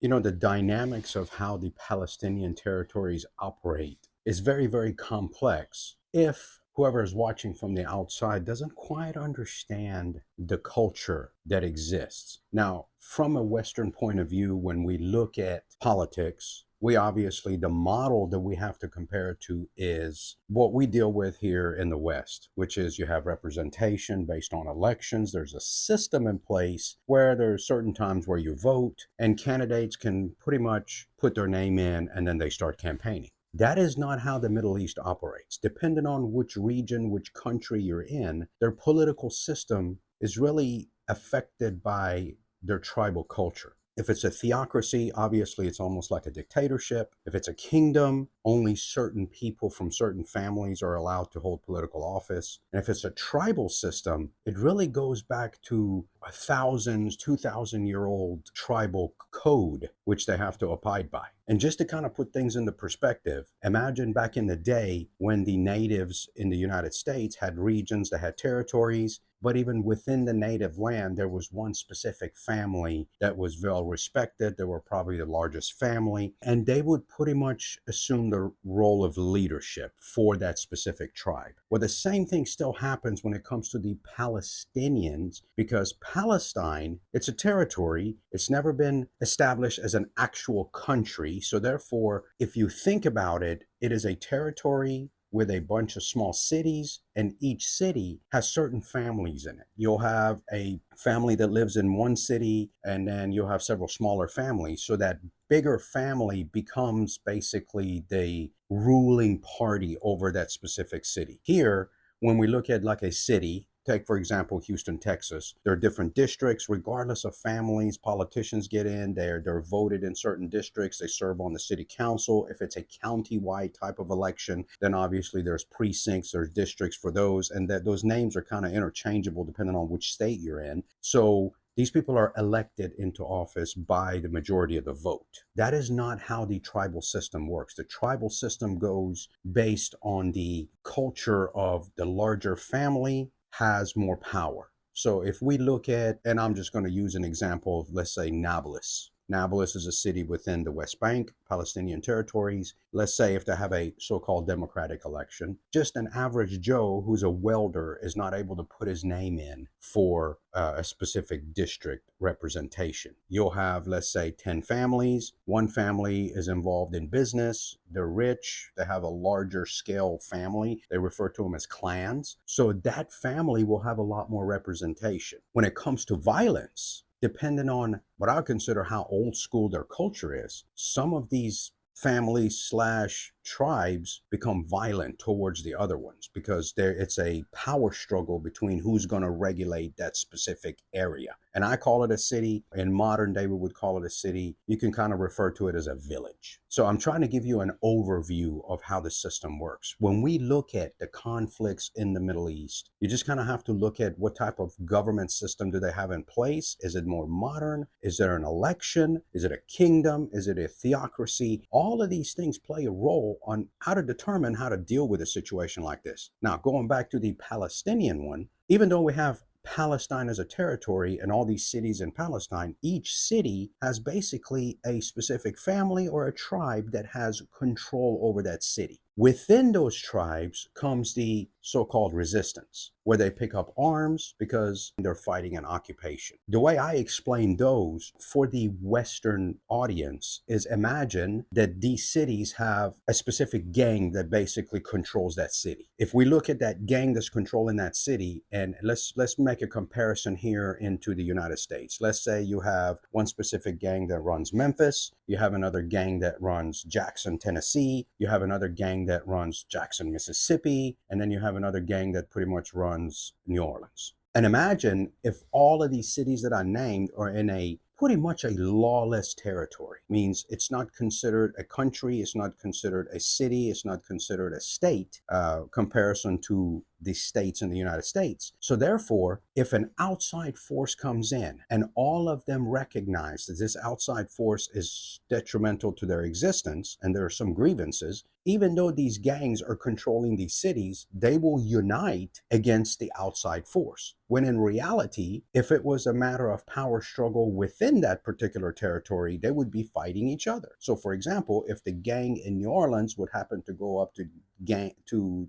You know, the dynamics of how the Palestinian territories operate is very, very complex if whoever is watching from the outside doesn't quite understand the culture that exists. Now, from a Western point of view, when we look at politics, we obviously, the model that we have to compare it to is what we deal with here in the West, which is you have representation based on elections. There's a system in place where there's certain times where you vote and candidates can pretty much put their name in and then they start campaigning. That is not how the Middle East operates. Depending on which region, which country you're in, their political system is really affected by their tribal culture. If it's a theocracy, obviously it's almost like a dictatorship. If it's a kingdom, only certain people from certain families are allowed to hold political office. And if it's a tribal system, it really goes back to a 2,000-year-old tribal code, which they have to abide by. And just to kind of put things into perspective, imagine back in the day when the natives in the United States had regions that had territories, but even within the native land, there was one specific family that was well respected. They were probably the largest family, and they would pretty much assume the role of leadership for that specific tribe. Well, the same thing still happens when it comes to the Palestinians, because Palestine, it's a territory. It's never been established as an actual country. So therefore, if you think about it, it is a territory with a bunch of small cities, and each city has certain families in it. You'll have a family that lives in one city, and then you'll have several smaller families. So that bigger family becomes basically the ruling party over that specific city. Here, when we look at like a city, take, for example, Houston, Texas. There are different districts, regardless of families. Politicians get in, they're voted in certain districts. They serve on the city council. If it's a county-wide type of election, then obviously there's precincts, there's districts for those, and that those names are kind of interchangeable depending on which state you're in. So these people are elected into office by the majority of the vote. That is not how the tribal system works. The tribal system goes based on the culture of the larger family has more power. So if we look at, and I'm just going to use an example of, let's say, Nablus. Nablus is a city within the West Bank, Palestinian Territories. Let's say if they have a so-called democratic election, just an average Joe who's a welder is not able to put his name in for a specific district representation. You'll have, let's say, 10 families. One family is involved in business. They're rich. They have a larger scale family. They refer to them as clans. So that family will have a lot more representation. When it comes to violence, depending on what I consider how old school their culture is, some of these families slash tribes become violent towards the other ones because it's a power struggle between who's going to regulate that specific area. And I call it a city. In modern day, we would call it a city. You can kind of refer to it as a village. So I'm trying to give you an overview of how the system works. When we look at the conflicts in the Middle East, you just kind of have to look at what type of government system do they have in place. Is it more modern? Is there an election? Is it a kingdom? Is it a theocracy? All of these things play a role on how to determine how to deal with a situation like this. Now, going back to the Palestinian one, even though we have Palestine as a territory and all these cities in Palestine, each city has basically a specific family or a tribe that has control over that city. Within those tribes comes the so-called resistance, where they pick up arms because they're fighting an occupation. The way I explain those for the Western audience is, imagine that these cities have a specific gang that basically controls that city. If we look at that gang that's controlling that city, and let's make a comparison here into the United States. Let's say you have one specific gang that runs Memphis, you have another gang that runs Jackson, Tennessee, you have another gang that runs Jackson, Mississippi, and then you have another gang that pretty much runs New Orleans. And imagine if all of these cities that I named are in a pretty much a lawless territory. Means it's not considered a country, it's not considered a city, it's not considered a state, comparison to the states in the United States. So therefore, if an outside force comes in and all of them recognize that this outside force is detrimental to their existence and there are some grievances, even though these gangs are controlling these cities, they will unite against the outside force. When in reality, if it was a matter of power struggle within that particular territory, they would be fighting each other. So for example, if the gang in New Orleans would happen to go up to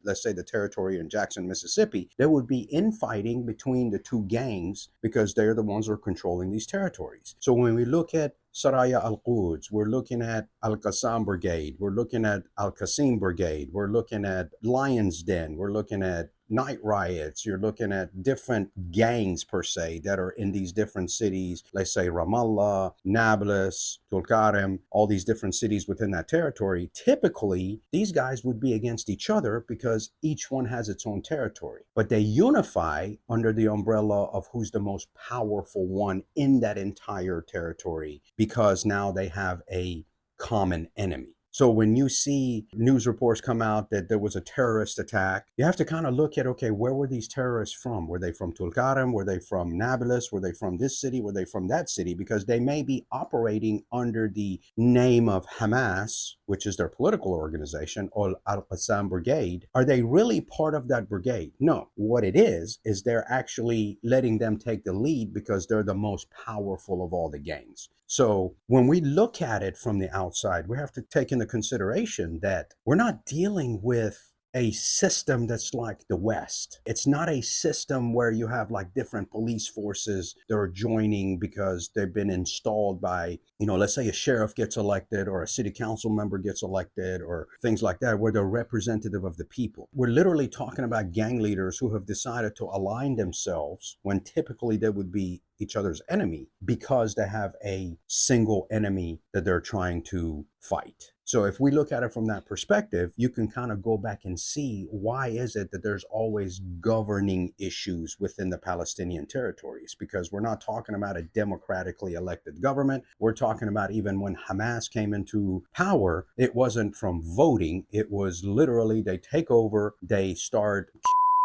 let's say the territory in Jackson, Mississippi, there would be infighting between the two gangs because they're the ones who are controlling these territories. So when we look at Saraya al-Quds, we're looking at Al-Qassam Brigade, we're looking at Al-Qasim Brigade, we're looking at Lion's Den, we're looking at night riots, you're looking at different gangs per se that are in these different cities, let's say Ramallah, Nablus, Tulkarem, all these different cities within that territory. Typically, these guys would be against each other because each one has its own territory, but they unify under the umbrella of who's the most powerful one in that entire territory because now they have a common enemy. So when you see news reports come out that there was a terrorist attack, you have to kind of look at, okay, where were these terrorists from? Were they from Tulkarem? Were they from Nablus? Were they from this city? Were they from that city? Because they may be operating under the name of Hamas, which is their political organization, or Al-Qassam Brigade. Are they really part of that brigade? No. What it is they're actually letting them take the lead because they're the most powerful of all the gangs. So when we look at it from the outside, we have to take into consideration that we're not dealing with a system that's like the West. It's not a system where you have like different police forces that are joining because they've been installed by, let's say a sheriff gets elected or a city council member gets elected or things like that, where they're representative of the people. We're literally talking about gang leaders who have decided to align themselves when typically they would be each other's enemy because they have a single enemy that they're trying to fight. So if we look at it from that perspective, you can kind of go back and see why is it that there's always governing issues within the Palestinian territories, because we're not talking about a democratically elected government. We're talking about even when Hamas came into power, it wasn't from voting. It was literally they take over, they start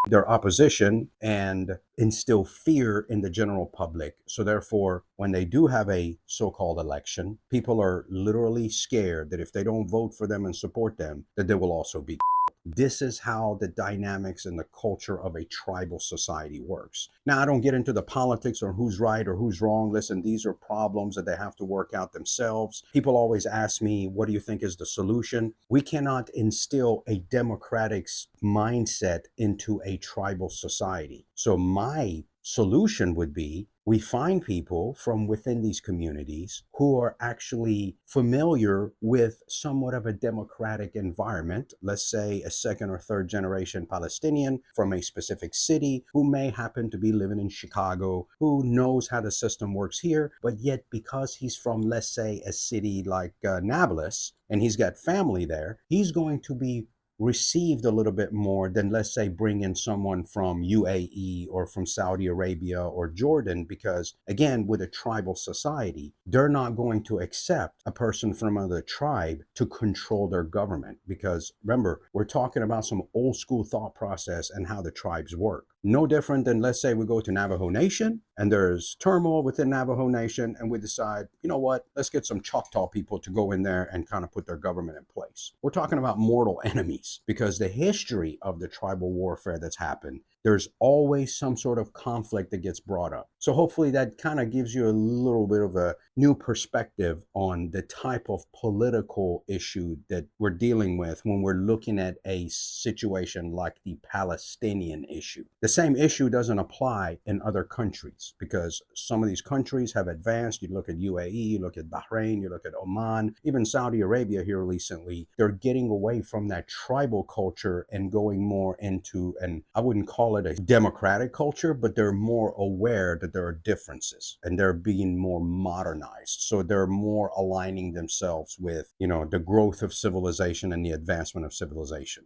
their opposition and instill fear in the general public. So therefore, when they do have a so-called election, people are literally scared that if they don't vote for them and support them, that they will also be. This is how the dynamics and the culture of a tribal society works. Now, I don't get into the politics or who's right or who's wrong. Listen, these are problems that they have to work out themselves. People always ask me, what do you think is the solution? We cannot instill a democratic mindset into a tribal society. So my solution would be we find people from within these communities who are actually familiar with somewhat of a democratic environment, let's say a second or third generation Palestinian from a specific city who may happen to be living in Chicago, who knows how the system works here, but yet because he's from, let's say, a city like Nablus, and he's got family there, he's going to be received a little bit more than, let's say, bring in someone from UAE or from Saudi Arabia or Jordan, because again, with a tribal society, they're not going to accept a person from another tribe to control their government, because remember, we're talking about some old school thought process and how the tribes work. No different than, let's say we go to Navajo Nation and there's turmoil within Navajo Nation and we decide, you know what, let's get some Choctaw people to go in there and kind of put their government in place. We're talking about mortal enemies, because the history of the tribal warfare that's happened, there's always some sort of conflict that gets brought up. So hopefully that kind of gives you a little bit of a new perspective on the type of political issue that we're dealing with when we're looking at a situation like the Palestinian issue. The same issue doesn't apply in other countries, because some of these countries have advanced. You look at UAE, you look at Bahrain, you look at Oman, even Saudi Arabia here recently. They're getting away from that tribal culture and going more into, and I wouldn't call it a democratic culture, but they're more aware that there are differences and they're being more modernized. So they're more aligning themselves with, the growth of civilization and the advancement of civilization.